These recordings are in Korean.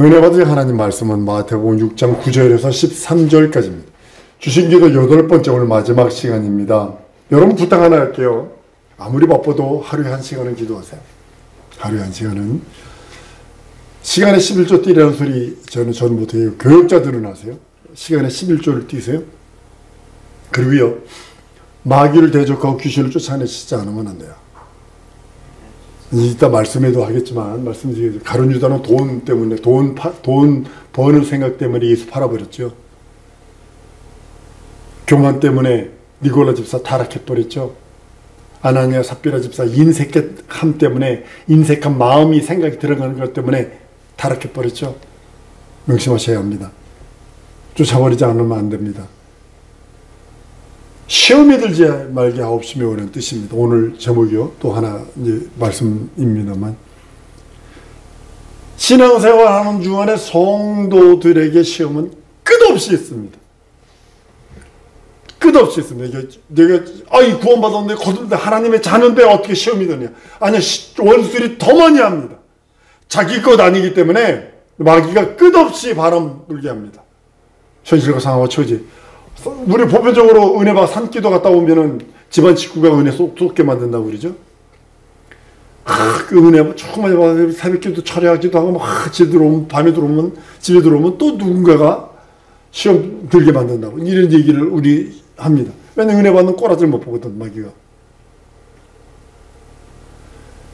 은혜 받으실 하나님 말씀은 마태복음 6장 9절에서 13절까지입니다. 주신 기도 8번째 오늘 마지막 시간입니다. 여러분 부탁 하나 할게요. 아무리 바빠도 하루에 1시간은 기도하세요. 하루에 1시간은. 시간에 11조 뛰라는 소리 저는 못해요. 교역자들은 하세요. 시간에 11조를 뛰세요. 그리고요, 마귀를 대적하고 귀신을 쫓아내시지 않으면 안 돼요. 이따 말씀에도 하겠지만 말씀드리겠습니다. 가룟 유다는 돈 때문에 돈 버는 생각 때문에 예수 팔아버렸죠. 교만 때문에 니골라 집사 타락해버렸죠. 아나니아 삽비라 집사 인색함 때문에, 인색한 마음이 생각이 들어가는 것 때문에 타락해버렸죠. 명심하셔야 합니다. 쫓아버리지 않으면 안 됩니다. 시험에 들지 말게 하옵시며 라는 뜻입니다. 오늘 제목이요. 또 하나 이제 말씀입니다만, 신앙생활하는 중간에 성도들에게 시험은 끝없이 있습니다. 끝없이 있습니다. 내가 구원받았는데 거듭는데 하나님의 자녀인데 어떻게 시험이 되냐. 아니요, 원수들이 더 많이 합니다. 자기 것 아니기 때문에 마귀가 끝없이 바람 불게 합니다. 현실과 상황과 처지. 우리 보편적으로 은혜받아 산기도 갔다 오면은 집안 식구가 은혜 쏟게 만든다고 그러죠. 그 은혜 조금만 받아 새벽기도 철회하기도 하고 밤에 들어오면 집에 들어오면 또 누군가가 시험 들게 만든다고 이런 얘기를 우리 합니다. 왜냐면 은혜 받는 꼬라지를 못 보거든, 마귀가.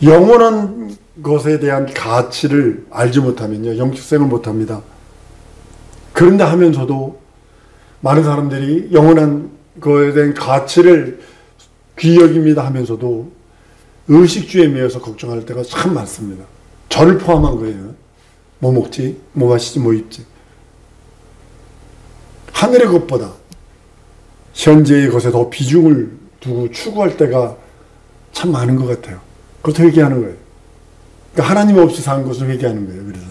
영원한 것에 대한 가치를 알지 못하면요, 영축생을 못합니다. 그런데 하면서도 많은 사람들이 영원한 거에 대한 가치를 귀히 여깁니다 하면서도 의식주에 매여서 걱정할 때가 참 많습니다. 저를 포함한 거예요. 뭐 먹지? 뭐 마시지? 뭐 입지? 하늘의 것보다 현재의 것에 더 비중을 두고 추구할 때가 참 많은 것 같아요. 그것도 회개하는 거예요. 그러니까 하나님 없이 산 것을 회개하는 거예요. 그래서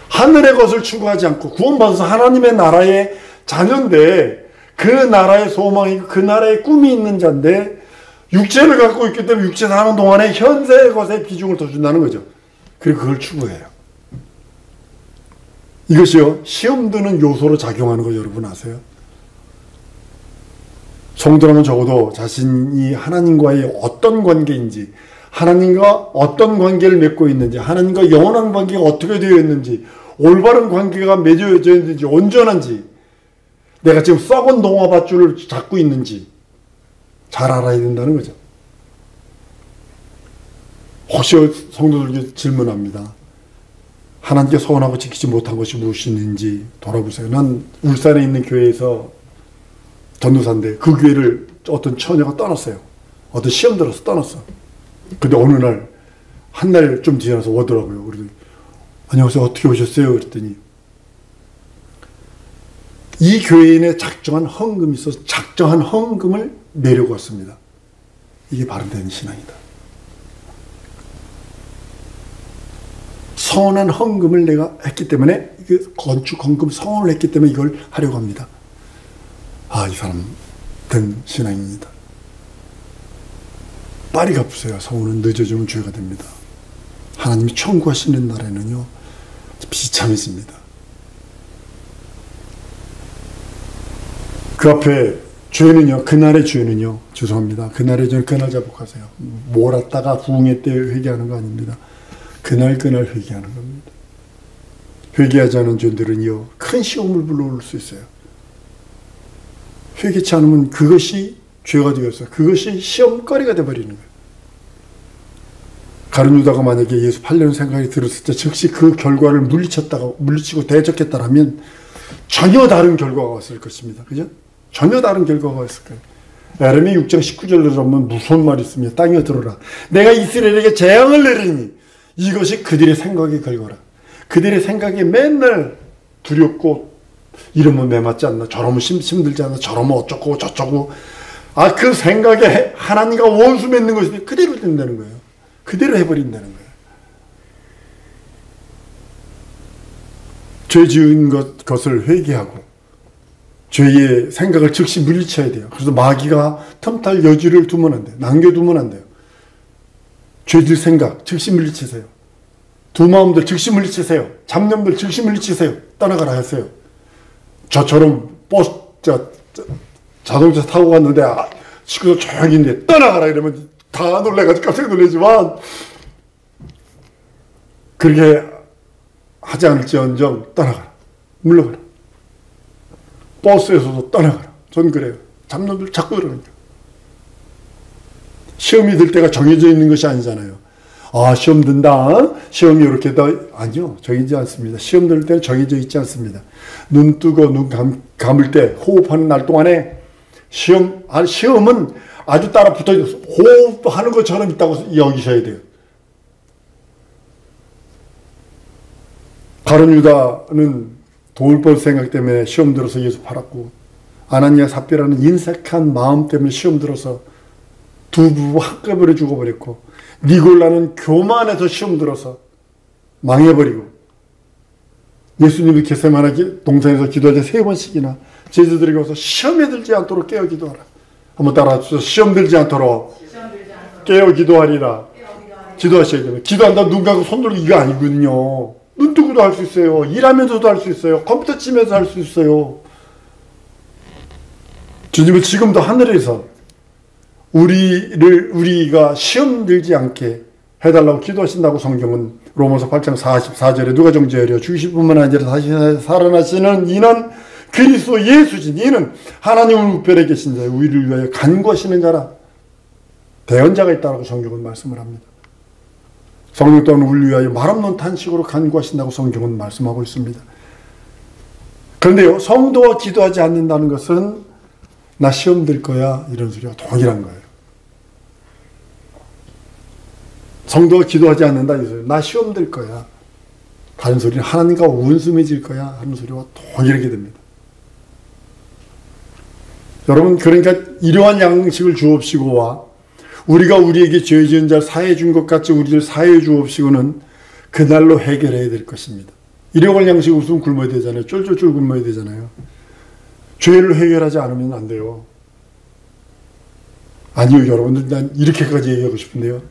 하늘의 것을 추구하지 않고 구원받아서 하나님의 나라의 자녀인데, 그 나라의 소망이고 그 나라의 꿈이 있는 자인데 육체를 갖고 있기 때문에 육체 사는 동안에 현세의 것에 비중을 더 준다는 거죠. 그리고 그걸 추구해요. 이것이요, 시험 드는 요소로 작용하는 거 여러분 아세요? 성도라면 적어도 자신이 하나님과의 어떤 관계인지, 하나님과 어떤 관계를 맺고 있는지, 하나님과 영원한 관계가 어떻게 되어 있는지, 올바른 관계가 맺어져 있는지, 온전한지, 내가 지금 썩은 동화밧줄을 잡고 있는지 잘 알아야 된다는 거죠. 혹시 성도들에게 질문합니다. 하나님께 서원하고 지키지 못한 것이 무엇인지 돌아보세요. 난 울산에 있는 교회에서 전도사인데 그 교회를 어떤 처녀가 떠났어요. 어떤 시험 들어서 떠났어. 근데 어느 날, 한 날 좀 지나서 오더라고요. 그래서 안녕하세요, 어떻게 오셨어요? 그랬더니 이 교회인의 작정한 헌금이 있어서 작정한 헌금을 내려고 왔습니다. 이게 바른된 신앙이다. 선한 헌금을 내가 했기 때문에, 건축 헌금 성원을 했기 때문에 이걸 하려고 합니다. 이 사람 된 신앙입니다. 빨리 갚으세요. 성원은 늦어지면 죄가 됩니다. 하나님이 청구하시는 날에는요, 비참해집니다. 그 앞에 죄는요, 그날의 죄는요, 죄송합니다. 그날의 죄는 그날 자복하세요. 몰았다가 부흥회 때 회개하는 거 아닙니다. 그날 회개하는 겁니다. 회개하지 않은 죄들은요, 큰 시험을 불러올 수 있어요. 회개치 않으면 그것이 죄가 되어서 그것이 시험거리가 되어버리는 거예요. 가룟 유다가 만약에 예수 팔려는 생각이 들었을 때 즉시 그 결과를 물리치고 대적했다라면 전혀 다른 결과가 왔을 것입니다. 그죠? 전혀 다른 결과가 왔을 거예요. 에레미야 6장 19절로 보면 무서운 말이 있습니다. 땅에 들어라. 내가 이스라엘에게 재앙을 내리니 이것이 그들의 생각의 결과라. 그들의 생각에 맨날 두렵고, 이러면 매맞지 않나, 저러면 힘들지 않나, 저러면 어쩌고 저쩌고, 그 생각에 하나님과 원수 맺는 것이 그대로 된다는 거예요. 그대로 해버린다는 거예요. 죄 지은 것을 회개하고 죄의 생각을 즉시 물리쳐야 돼요. 그래서 마귀가 틈탈 여지를 두면 안 돼요. 남겨두면 안 돼요. 죄질 생각 즉시 물리치세요. 두 마음들 즉시 물리치세요. 잡념들 즉시 물리치세요. 떠나가라 했어요. 저처럼 자동차 타고 갔는데 식구들 조용히 있는데 떠나가라 이러면 다 놀래가지고 깜짝 놀라지만 그렇게 하지 않을지언정 떠나가라. 물러가라. 버스에서도 떠나가라. 전 그래요. 잡놈들 자꾸 그러니까. 시험이 들 때가 정해져 있는 것이 아니잖아요. 시험 든다. 시험이 이렇게 아니요. 정해지지 않습니다. 시험 들 때는 정해져 있지 않습니다. 눈 뜨고 눈 감을 때 호흡하는 날 동안에 시험은 아주 따라 붙어 있어서 호흡하는 것처럼 있다고 여기셔야 돼요. 가룟 유다는 돈을 벌 생각 때문에 시험 들어서 예수 팔았고, 아나니아 삽비라는 인색한 마음 때문에 시험 들어서 두 부부 한꺼번에 죽어버렸고, 니골라는 교만해서 시험 들어서 망해버리고, 예수님이 겟세마네 동산에서 기도할 때 3번씩이나 제자들에게 와서 시험에 들지 않도록 깨어 기도하라. 한번 따라하십시오. 시험 들지 않도록 깨어 기도하리라. 기도하셔야 됩니다. 기도한다 눈 감고 손 들고 이거 아니거든요. 눈 뜨고도 할 수 있어요. 일하면서도 할 수 있어요. 컴퓨터 치면서 할 수 있어요. 주님은 지금도 하늘에서 우리가 시험 들지 않게 해달라고 기도하신다고 성경은 로마서 8장 44절에 누가 정죄하려 죽으실 뿐만 아니라 다시 살아나시는 이는 그리스도 예수진. 이는 하나님을 우편에 계신 자요 우리를 위하여 간구하시는 자라. 대언자가 있다고 성경은 말씀을 합니다. 성령 또한 우리를 위하여 말 없는 탄식으로 간구하신다고 성경은 말씀하고 있습니다. 그런데요, 성도가 기도하지 않는다는 것은 나 시험 들 거야 이런 소리와 동일한 거예요. 성도가 기도하지 않는다 이 소리, 나 시험 들 거야. 다른 소리는 하나님과 원수 맺을 거야 하는 소리와 동일하게 됩니다. 여러분, 그러니까 이러한 양식을 주옵시고와 우리가 우리에게 죄 지은 자를 사해 준 것 같이 우리를 사해 주옵시고는 그날로 해결해야 될 것입니다. 일용할 양식 없으면 굶어야 되잖아요. 쫄쫄쫄 굶어야 되잖아요. 죄를 해결하지 않으면 안 돼요. 아니요, 여러분들, 난 이렇게까지 얘기하고 싶은데요.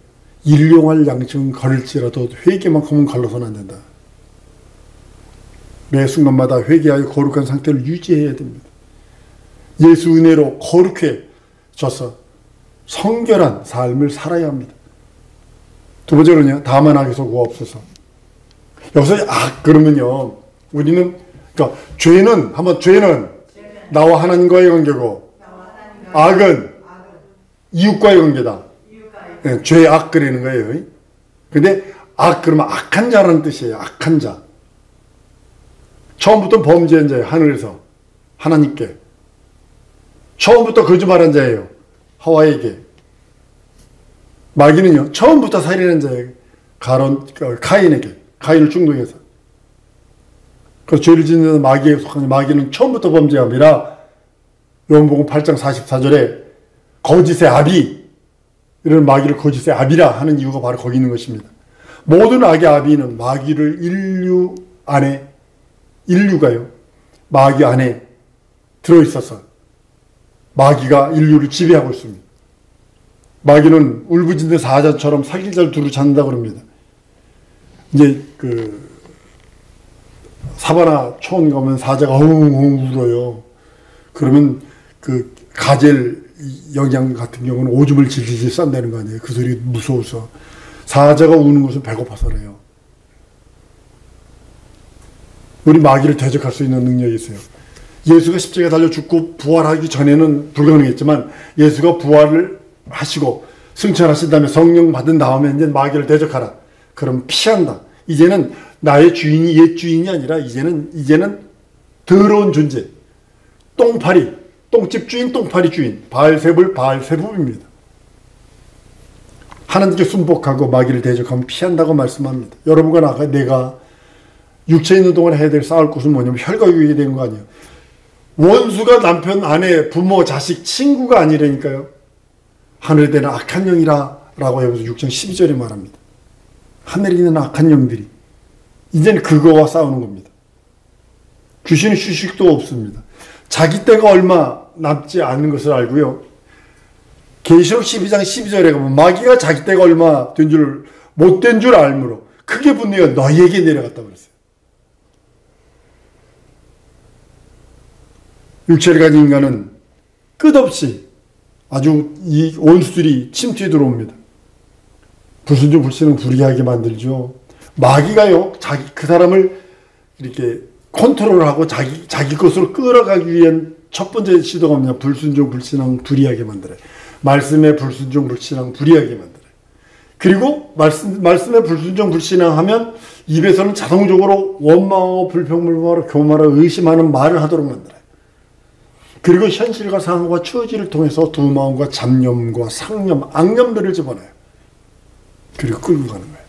일용할 양식은 걸을지라도 회개만큼은 걸러서는 안 된다. 매 순간마다 회개하여 거룩한 상태를 유지해야 됩니다. 예수 은혜로 거룩해져서 성결한 삶을 살아야 합니다. 두 번째로는요, 다만 악에서 구하옵소서. 여기서 그러면요, 우리는, 그러니까 죄는 나와 하나님과의 관계고, 악은 이웃과의 관계다. 네, 죄, 악 그리는 거예요. 근데 그러면 악한 자라는 뜻이에요. 악한 자. 처음부터 범죄한 자예요. 하늘에서 하나님께. 처음부터 거짓말한 자예요. 하와에게. 마귀는요, 처음부터 살인한 자예요. 카인에게. 카인을 충동해서. 그 죄를 짓는 마귀에 속한 마귀는 처음부터 범죄함이라 요한복음 8장 44절에 거짓의 아비, 이런 마귀를 거짓의 아비라 하는 이유가 바로 거기 있는 것입니다. 모든 악의 아비는 마귀를 인류가요, 마귀 안에 들어있어서 마귀가 인류를 지배하고 있습니다. 마귀는 울부짖는 사자처럼 살길자를 두루 찾는다 그럽니다. 이제 사바나 초원 가면 사자가 엉엉 울어요. 그러면 가젤 영양 같은 경우는 오줌을 질질 싼다는 거 아니에요. 그 소리 무서워서. 사자가 우는 것은 배고파서래요. 우리 마귀를 대적할 수 있는 능력이 있어요. 예수가 십자가에 달려 죽고 부활하기 전에는 불가능했지만 예수가 부활을 하시고 승천하신 다음에 성령 받은 다음에 이제 마귀를 대적하라. 그럼 피한다. 이제는 나의 주인이 옛 주인이 아니라 이제는 더러운 존재. 똥파리, 똥집 주인, 똥파리 주인. 바알세불입니다. 하나님께 순복하고 마귀를 대적하면 피한다고 말씀합니다. 여러분과 내가 육체에 있는 동안 해야 될 싸울 것은 뭐냐면 혈과육이 되는 거 아니에요. 원수가 남편, 아내, 부모, 자식, 친구가 아니라니까요. 하늘에 되는 악한 영이라 라고 해서 6장 12절에 말합니다. 하늘에 있는 악한 영들이 이제는 그거와 싸우는 겁니다. 귀신은 휴식도 없습니다. 자기 때가 얼마 남지 않은 것을 알고요. 계시록 12장 12절에 가면 마귀가 자기 때가 얼마 못된 줄 알므로 크게 분노가 너희에게 내려갔다고 그랬어요. 육체를 가진 인간은 끝없이 아주 이 원수들이 침투해 들어옵니다. 불순종 불신은 불의하게 만들죠. 마귀가요, 그 사람을 이렇게 컨트롤하고 자기 것으로 끌어가기 위한 첫 번째 시도가 뭐냐? 불순종 불신앙 불의하게 만들어요. 말씀에 불순종 불신앙 불의하게 만들어요. 그리고 말씀에 불순종 불신앙 하면 입에서는 자동적으로 원망하고 불평불만하고 교만하고 의심하는 말을 하도록 만들어요. 그리고 현실과 상황과 처지를 통해서 두마음과 잡념과 상념, 악념들을 집어넣어요. 그리고 끌고 가는 거예요.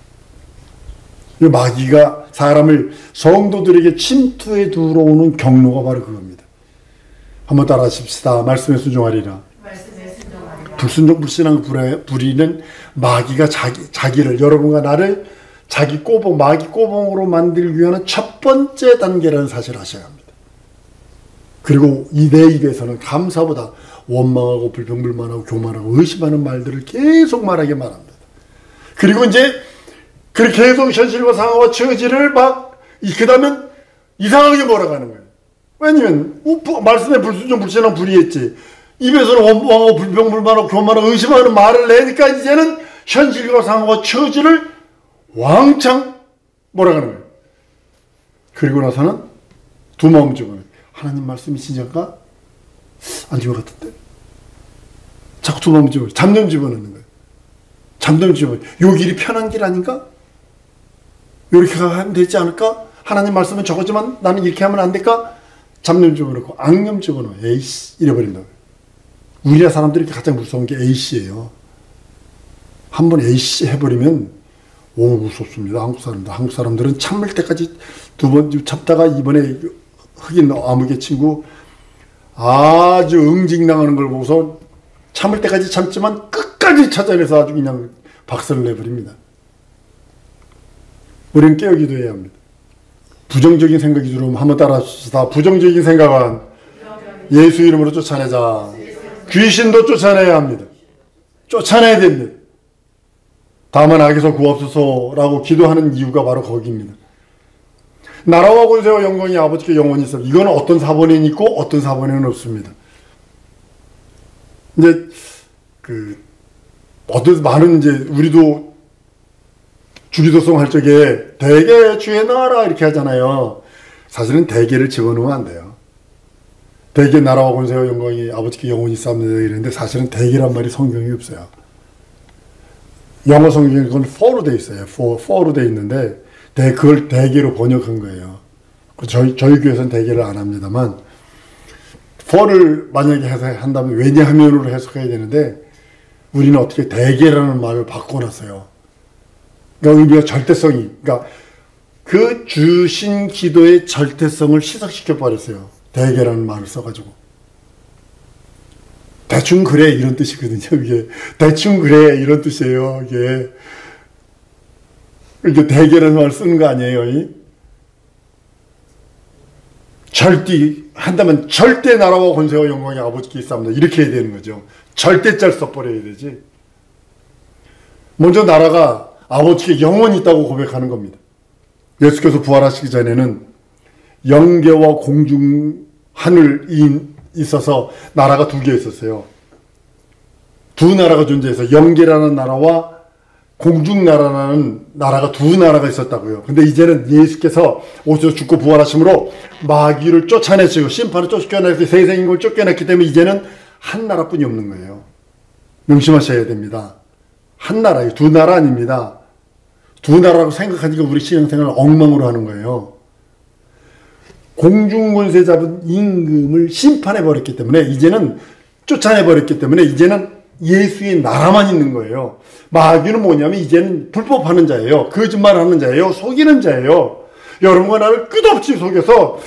이 마귀가 사람을 성도들에게 침투해 들어오는 경로가 바로 그겁니다. 한번 따라 하십시다. 말씀에 순종하리라. 불순종 불신앙 불의는 마귀가 자기를, 여러분과 나를 자기 꼬봉, 마귀 꼬봉으로 만들기 위한 첫 번째 단계라는 사실을 아셔야 합니다. 그리고 내 입에서는 감사보다 원망하고 불평불만하고 교만하고 의심하는 말들을 계속 말하게 말합니다. 그리고 이제 그렇게 계속 현실과 상황과 처지를 그 다음에 이상하게 몰아가는 거예요. 왜냐면 말씀에 불순종 불신앙 불의했지. 입에서는 원망하고 불평불만하고 교만하고 의심하는 말을 내니까 이제는 현실과 상황과 처지를 왕창 몰아가는 거예요. 그리고 나서는 두 마음 집어넣어요. 하나님 말씀이 진짜인가? 아닌 것 같은데. 자꾸 두 마음 집어넣어요. 잡념 집어넣는 거예요. 잡념 집어넣어요. 요 길이 편한 길 아닌가? 이렇게 하면 되지 않을까? 하나님 말씀은 저거지만 나는 이렇게 하면 안 될까? 잡념 집어넣고 악념 집어넣어요. 에이씨 이래버린다고요. 우리나라 사람들이 가장 무서운 게 에이씨예요. 한번 에이씨 해버리면 무섭습니다. 한국 사람들은 참을 때까지 두 번 참다가 이번에 흑인 아무개 친구 아주 응징당하는 걸 보고서 참을 때까지 참지만 끝까지 찾아내서 아주 그냥 박살을 내버립니다. 우리는 깨어 기도해야 합니다. 부정적인 생각이 들어오면 한번 따라 합시다. 부정적인 생각은 예수 이름으로 쫓아내자. 귀신도 쫓아내야 합니다. 쫓아내야 됩니다. 다만 악에서 구하옵소서라고 기도하는 이유가 바로 거기입니다. 나라와 권세와 영광이 아버지께 영원히 있습니다. 이건 어떤 사본에는 있고 어떤 사본에는 없습니다. 이제 많은 이제 우리도 주기도송 할 적에 대개 주의 나라 이렇게 하잖아요. 사실은 대개를 집어넣으면 안 돼요. 대개 나라와 권세와 영광이 아버지께 영원히 있습니다 이랬는데 사실은 대개란 말이 성경에 없어요. 영어 성경에 그건 for로 돼 있어요. for로 돼 있는데 그걸 대개로 번역한 거예요. 저희 교회에서는 대개를 안 합니다만 for를 만약에 한다면 왜냐하면으로 해석해야 되는데 우리는 어떻게 대개라는 말을 바꿔놨어요. 그러니까 의미가 절대성이, 그러니까 그 주신 기도의 절대성을 희석시켜 버렸어요. 대개라는 말을 써가지고. 대충 그래 이런 뜻이거든요. 이게 대충 그래 이런 뜻이에요. 이게 대개라는 말을 쓰는 거 아니에요. 한다면 절대 나라와 권세와 영광이 아버지께 있습니다. 이렇게 해야 되는 거죠. 절대짤 써버려야 되지. 먼저 나라가 아버지께 영원히 있다고 고백하는 겁니다. 예수께서 부활하시기 전에는 영계와 공중 하늘이 있어서 나라가 두 개 있었어요. 두 나라가 존재해서 영계라는 나라와 공중나라라는 나라가 두 나라가 있었다고요. 근데 이제는 예수께서 오셔서 죽고 부활하심으로 마귀를 쫓아내시고 심판을 쫓겨냈기, 세상 인간을 쫓겨냈기 때문에 이제는 한 나라뿐이 없는 거예요. 명심하셔야 됩니다. 한 나라예요. 두 나라 아닙니다. 두 나라라고 생각하니까 우리 신앙생활을 엉망으로 하는 거예요. 공중권세 잡은 임금을 심판해버렸기 때문에 이제는 쫓아내버렸기 때문에 이제는 예수의 나라만 있는 거예요. 마귀는 뭐냐면 이제는 불법하는 자예요. 거짓말하는 자예요. 속이는 자예요. 여러분과 나를 끝없이 속여서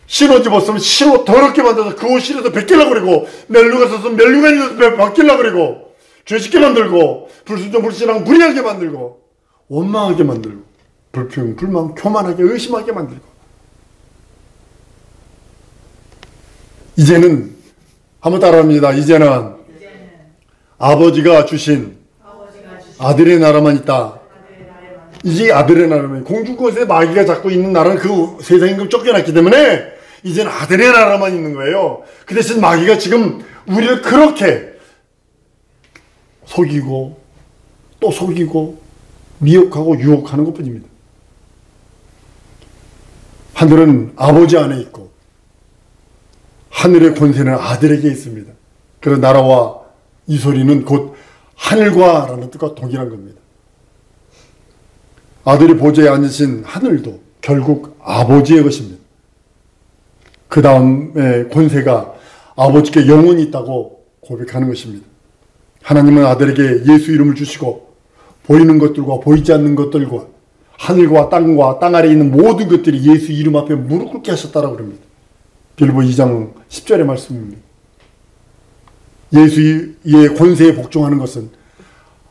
신옷 입었으면 신옷 더럽게 만들어서 그 옷 실어서 벗기려고 그러고 멜루가 썼으면 멜루가 입어서 벗기려고 그러고 죄짓게 만들고 불순종 불신앙 불의하게 만들고 원망하게 만들고 불평 불만 교만하게 의심하게 만들고 이제는 한번 따라합니다. 이제는 아버지가 주신 아들의 나라만 있다. 이제 아들의 나라면 공주권세 마귀가 잡고 있는 나라는 그 세상에 쫓겨났기 때문에 이제는 아들의 나라만 있는 거예요. 그 대신 마귀가 지금 우리를 그렇게 속이고 또 속이고 미혹하고 유혹하는 것 뿐입니다. 하늘은 아버지 안에 있고 하늘의 권세는 아들에게 있습니다. 그런 나라와 이 소리는 곧 하늘과 라는 뜻과 동일한 겁니다. 아들이 보좌에 앉으신 하늘도 결국 아버지의 것입니다. 그 다음에 권세가 아버지께 영원히 있다고 고백하는 것입니다. 하나님은 아들에게 예수 이름을 주시고 보이는 것들과 보이지 않는 것들과 하늘과 땅과 땅 아래에 있는 모든 것들이 예수 이름 앞에 무릎 꿇게 하셨다라고 그럽니다. 빌보 2장 10절의 말씀입니다. 예수의 권세에 복종하는 것은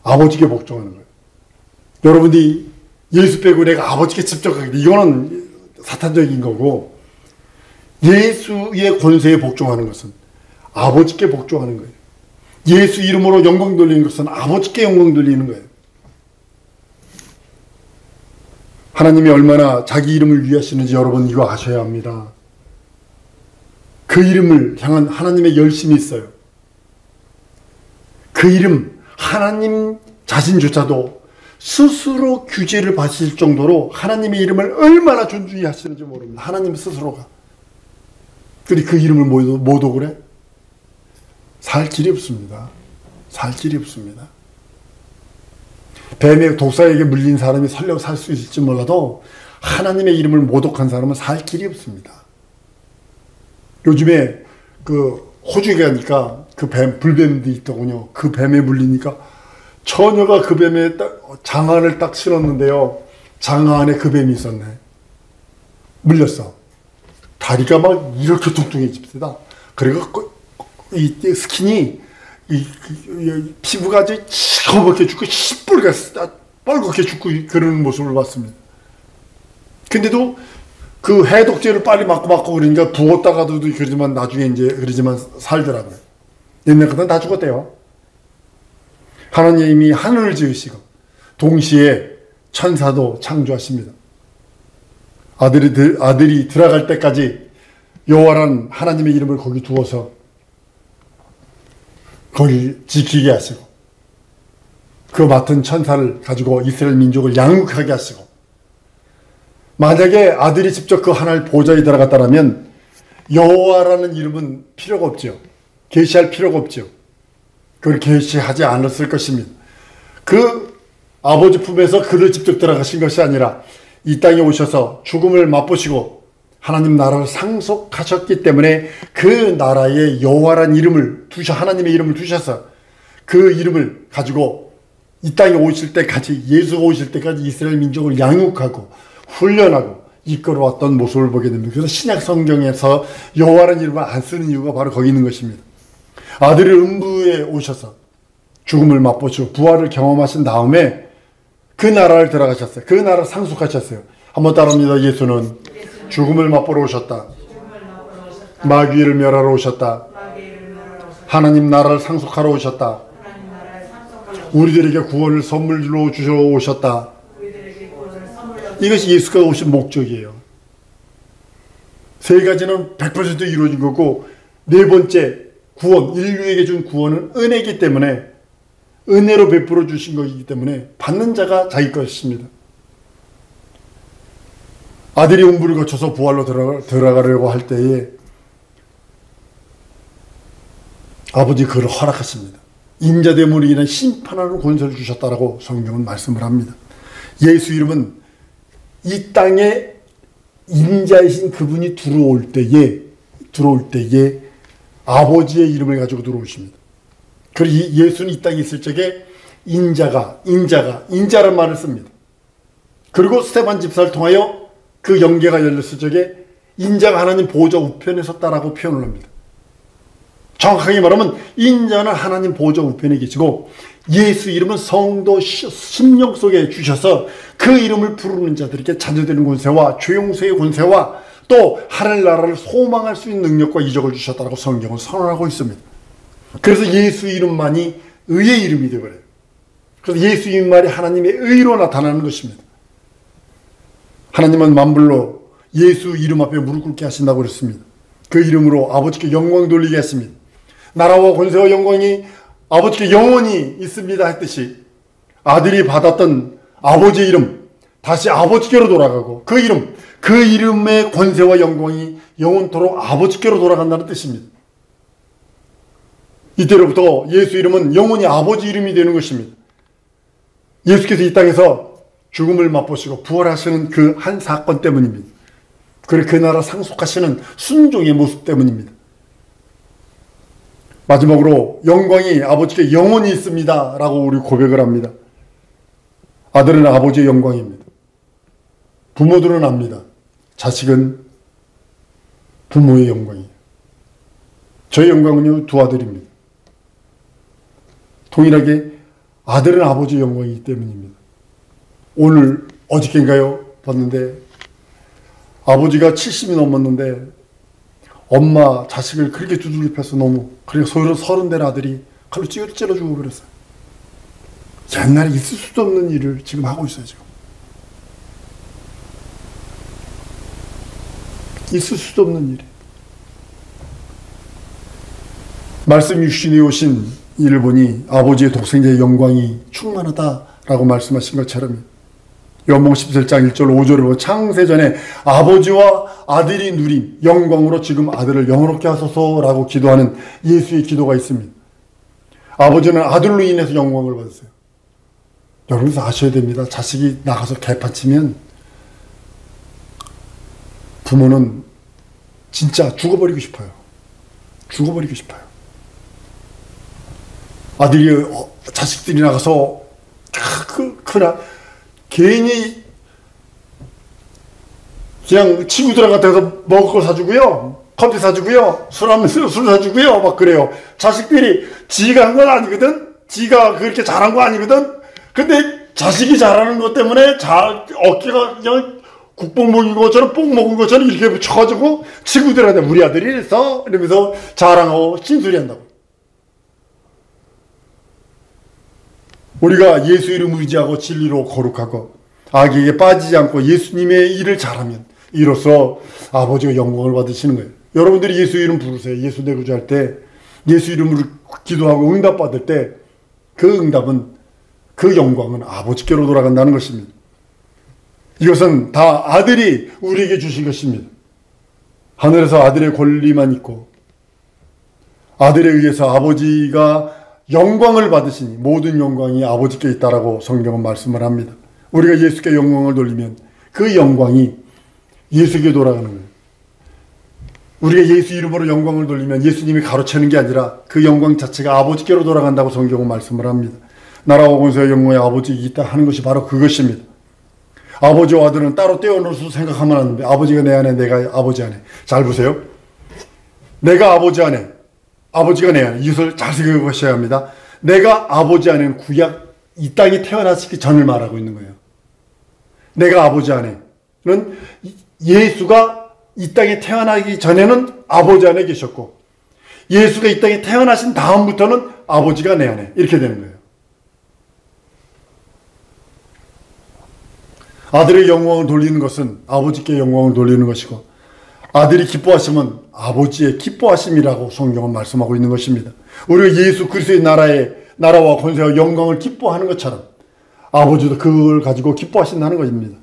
아버지께 복종하는 거예요. 여러분들이 예수 빼고 내가 아버지께 집적하게 돼. 이거는 사탄적인 거고, 예수의 권세에 복종하는 것은 아버지께 복종하는 거예요. 예수 이름으로 영광 돌리는 것은 아버지께 영광 돌리는 거예요. 하나님이 얼마나 자기 이름을 위하시는지 여러분 이거 아셔야 합니다. 그 이름을 향한 하나님의 열심이 있어요. 그 이름, 하나님 자신조차도 스스로 규제를 받으실 정도로 하나님의 이름을 얼마나 존중히 하시는지 모릅니다. 하나님 스스로가. 그런데 그 이름을 못 오그래? 살 길이 없습니다. 살 길이 없습니다. 뱀의 독사에게 물린 사람이 설령 살 수 있을지 몰라도 하나님의 이름을 모독한 사람은 살 길이 없습니다. 요즘에 그 호주에 가니까 그 뱀, 불뱀도 있더군요. 그 뱀에 물리니까 처녀가 그 뱀에 장안을 딱 신었는데요. 장화 안에 그 뱀이 있었네. 물렸어. 다리가 막 이렇게 뚱뚱해집니다. 그리고 이 스킨이 이 피부가 아주 시커멓게 죽고 시뻘겋게 죽고 그러는 모습을 봤습니다. 근데도 그 해독제를 빨리 맞고 그러니까 부었다가도 그러지만 나중에 이제 그러지만 살더라고요. 옛날 것은 다 죽었대요. 하나님이 하늘을 지으시고 동시에 천사도 창조하십니다. 아들이 들어갈 때까지 여호와라는 하나님의 이름을 거기 두어서 거기 지키게 하시고 그 맡은 천사를 가지고 이스라엘 민족을 양육하게 하시고, 만약에 아들이 직접 그 하늘 보좌에 들어갔다면 여호와라는 이름은 필요가 없죠. 계시할 필요가 없죠. 그걸 계시하지 않았을 것입니다. 그 아버지 품에서 그를 직접 들어가신 것이 아니라 이 땅에 오셔서 죽음을 맛보시고 하나님 나라를 상속하셨기 때문에 그 나라에 여호와라는 이름을 하나님의 이름을 두셔서 그 이름을 가지고 이 땅에 오실 때까지, 예수가 오실 때까지 이스라엘 민족을 양육하고 훈련하고 이끌어왔던 모습을 보게 됩니다. 그래서 신약 성경에서 여호와라는 이름을 안 쓰는 이유가 바로 거기 있는 것입니다. 아들이 음부에 오셔서 죽음을 맛보시고 부활을 경험하신 다음에 그 나라를 들어가셨어요. 그 나라를 상속하셨어요. 한번 따라합니다. 예수는 죽음을 맛보러 오셨다. 마귀를 멸하러 오셨다. 하나님 나라를 상속하러 오셨다. 우리들에게 구원을 선물로 주셔 오셨다. 이것이 예수가 오신 목적이에요. 세 가지는 100% 이루어진 거고, 네 번째 구원, 인류에게 준 구원은 은혜이기 때문에, 은혜로 베풀어 주신 것이기 때문에 받는 자가 자기 것입니다. 아들이 음부를 거쳐서 부활로 들어가려고 할 때에 아버지 그를 허락하십니다. 인자됨으로 인한 심판하는 권세를 주셨다라고 성경은 말씀을 합니다. 예수 이름은 이 땅에 인자이신 그분이 들어올 때에 아버지의 이름을 가지고 들어오십니다. 그리고 예수는 이 땅에 있을 적에 인자란 말을 씁니다. 그리고 스데반 집사를 통하여 그 영계가 열렸을 적에 인자가 하나님 보좌 우편에 섰다라고 표현을 합니다. 정확하게 말하면 인자는 하나님 보좌 우편에 계시고 예수 이름은 성도 심령 속에 주셔서 그 이름을 부르는 자들에게 자녀되는 권세와 죄용서의 권세와 또 하늘나라를 소망할 수 있는 능력과 이적을 주셨다라고 성경은 선언하고 있습니다. 그래서 예수 이름만이 의의 이름이 되어버려요. 그래서 예수 이름 말이 하나님의 의로 나타나는 것입니다. 하나님은 만불로 예수 이름 앞에 무릎 꿇게 하신다고 그랬습니다. 그 이름으로 아버지께 영광 돌리게 했습니다. 나라와 권세와 영광이 아버지께 영원히 있습니다 했듯이 아들이 받았던 아버지의 이름 다시 아버지께로 돌아가고 그 이름의 권세와 영광이 영원토록 아버지께로 돌아간다는 뜻입니다. 이때로부터 예수 이름은 영원히 아버지 이름이 되는 것입니다. 예수께서 이 땅에서 죽음을 맛보시고 부활하시는 그 한 사건 때문입니다. 그리고 그 나라 상속하시는 순종의 모습 때문입니다. 마지막으로 영광이 아버지께 영원히 있습니다 라고 우리 고백을 합니다. 아들은 아버지의 영광입니다. 부모들은 압니다. 자식은 부모의 영광이에요. 저의 영광은요, 두 아들입니다. 동일하게 아들은 아버지의 영광이기 때문입니다. 오늘 어저께인가요? 봤는데 아버지가 70이 넘었는데 엄마 자식을 그렇게 두들겨 패서 너무 그래서 30대 아들이 칼로 찔러 죽어버렸어요. 옛날에 있을 수도 없는 일을 지금 하고 있어요. 지금 있을 수도 없는 일이. 말씀 육신에 오신 이를 보니 아버지의 독생자의 영광이 충만하다라고 말씀하신 것처럼 요한복음 17장 1절 5절을 보면 창세전에 아버지와 아들이 누린 영광으로 지금 아들을 영원롭게 하소서라고 기도하는 예수의 기도가 있습니다. 아버지는 아들로 인해서 영광을 받았어요. 여러분도 아셔야 됩니다. 자식이 나가서 개판치면 부모는 진짜 죽어버리고 싶어요. 죽어버리고 싶어요. 아들이 자식들이 나가서 괜히 그냥 친구들 같아서 먹을 거 사주고요, 커피 사주고요, 술 사주고요, 막 그래요. 자식들이 지가 한 건 아니거든. 지가 그렇게 잘한 거 아니거든. 근데 자식이 잘하는 것 때문에 어깨가 그냥 국뽕 먹인 것처럼 뽕 먹은 것처럼 이렇게 쳐가지고 친구들한테 우리 아들이 이랬어 이러면서 자랑하고 찐소리 한다고. 우리가 예수 이름을 의지하고 진리로 거룩하고 악에게 빠지지 않고 예수님의 일을 잘하면 이로써 아버지가 영광을 받으시는 거예요. 여러분들이 예수 이름 부르세요. 예수 내 구주할 때 예수 이름으로 기도하고 응답받을 때 그 응답은 그 영광은 아버지께로 돌아간다는 것입니다. 이것은 다 아들이 우리에게 주신 것입니다. 하늘에서 아들의 권리만 있고 아들에 의해서 아버지가 영광을 받으시니 모든 영광이 아버지께 있다라고 성경은 말씀을 합니다. 우리가 예수께 영광을 돌리면 그 영광이 예수께 돌아가는 거예요. 우리가 예수 이름으로 영광을 돌리면 예수님이 가로채는 게 아니라 그 영광 자체가 아버지께로 돌아간다고 성경은 말씀을 합니다. 나라와 권세와 영광이 아버지께 있다 하는 것이 바로 그것입니다. 아버지와 아들은 따로 떼어놓을 생각하면 안 됩니다. 아버지가 내 안에, 내가 아버지 안에. 잘 보세요. 내가 아버지 안에, 아버지가 내 안에. 이것을 잘 생각하셔야 합니다. 내가 아버지 안에는 구약 이 땅에 태어나시기 전을 말하고 있는 거예요. 내가 아버지 안에는 예수가 이 땅에 태어나기 전에는 아버지 안에 계셨고 예수가 이 땅에 태어나신 다음부터는 아버지가 내 안에 이렇게 되는 거예요. 아들의 영광을 돌리는 것은 아버지께 영광을 돌리는 것이고 아들이 기뻐하시면 아버지의 기뻐하심이라고 성경은 말씀하고 있는 것입니다. 우리가 예수 그리스도의 나라와 권세와 영광을 기뻐하는 것처럼 아버지도 그걸 가지고 기뻐하신다는 것입니다.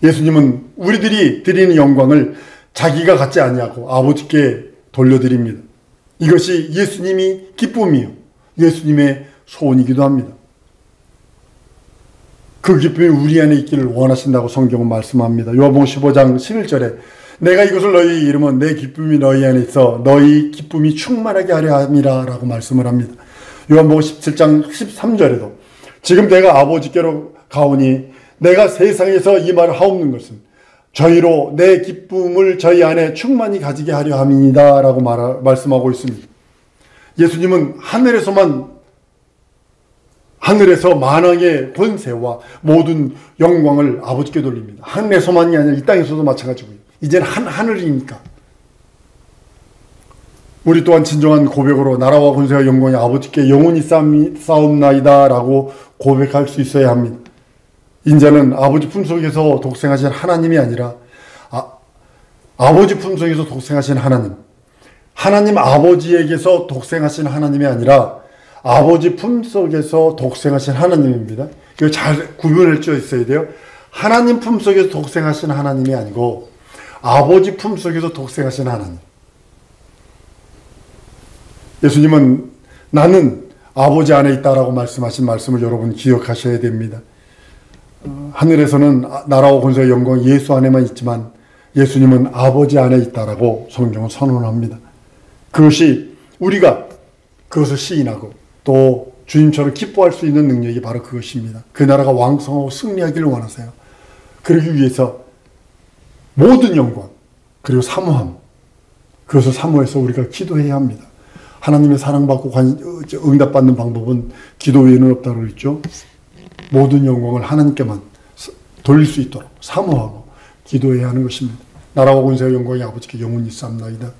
예수님은 우리들이 드리는 영광을 자기가 갖지 아니하고 아버지께 돌려드립니다. 이것이 예수님이 기쁨이요 예수님의 소원이기도 합니다. 그 기쁨이 우리 안에 있기를 원하신다고 성경은 말씀합니다. 요한복음 15장 11절에 내가 이것을 너희 이름은 내 기쁨이 너희 안에 있어 너희 기쁨이 충만하게 하려 함이라 라고 말씀을 합니다. 요한복음 17장 13절에도 지금 내가 아버지께로 가오니 내가 세상에서 이 말을 하옵는 것은 저희로 내 기쁨을 저희 안에 충만히 가지게 하려 함이니이다 라고 말씀하고 있습니다. 예수님은 하늘에서 만왕의 권세와 모든 영광을 아버지께 돌립니다. 하늘에서만이 아니라 이 땅에서도 마찬가지고요. 이제는 하늘이니까. 우리 또한 진정한 고백으로 나라와 권세와 영광이 아버지께 영원히 싸움나이다 라고 고백할 수 있어야 합니다. 인자는 아버지 품속에서 독생하신 하나님이 아니라 아버지 품속에서 독생하신 하나님 아버지에게서 독생하신 하나님이 아니라 아버지 품속에서 독생하신 하나님입니다. 이거 잘 구분할 줄 있어야 돼요. 하나님 품속에서 독생하신 하나님이 아니고 아버지 품속에서 독생하신 하나님. 예수님은 나는 아버지 안에 있다라고 말씀하신 말씀을 여러분 기억하셔야 됩니다. 하늘에서는 나라와 권세와 영광 예수 안에만 있지만 예수님은 아버지 안에 있다라고 성경은 선언합니다. 그것이 우리가 그것을 시인하고 또 주님처럼 기뻐할 수 있는 능력이 바로 그것입니다. 그 나라가 왕성하고 승리하기를 원하세요. 그러기 위해서 모든 영광 그리고 사모함, 그것을 사모해서 우리가 기도해야 합니다. 하나님의 사랑받고 응답받는 방법은 기도 외에는 없다고 그랬죠. 모든 영광을 하나님께만 돌릴 수 있도록 사모하고 기도해야 하는 것입니다. 나라와 권세와 영광이 아버지께 영원히 있사옵나이다.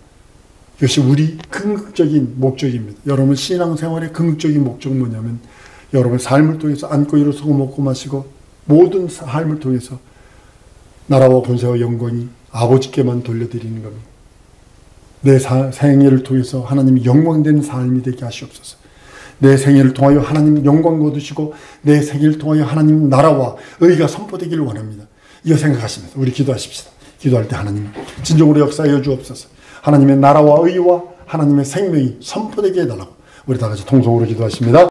이것이 우리 궁극적인 목적입니다. 여러분 신앙생활의 궁극적인 목적은 뭐냐면 여러분의 삶을 통해서 안고 일어서고 먹고 마시고 모든 삶을 통해서 나라와 권세와 영광이 아버지께만 돌려드리는 겁니다. 내 생애를 통해서 하나님이 영광되는 삶이 되게 하시옵소서. 내 생애를 통하여 하나님 영광 거두시고 내 생애를 통하여 하나님 나라와 의가 선포되기를 원합니다. 이거 생각하시면서 우리 기도하십시다. 기도할 때 하나님 진정으로 역사하여 주옵소서. 하나님의 나라와 의와 하나님의 생명이 선포되게 해달라고 우리 다 같이 통성으로 기도하십니다.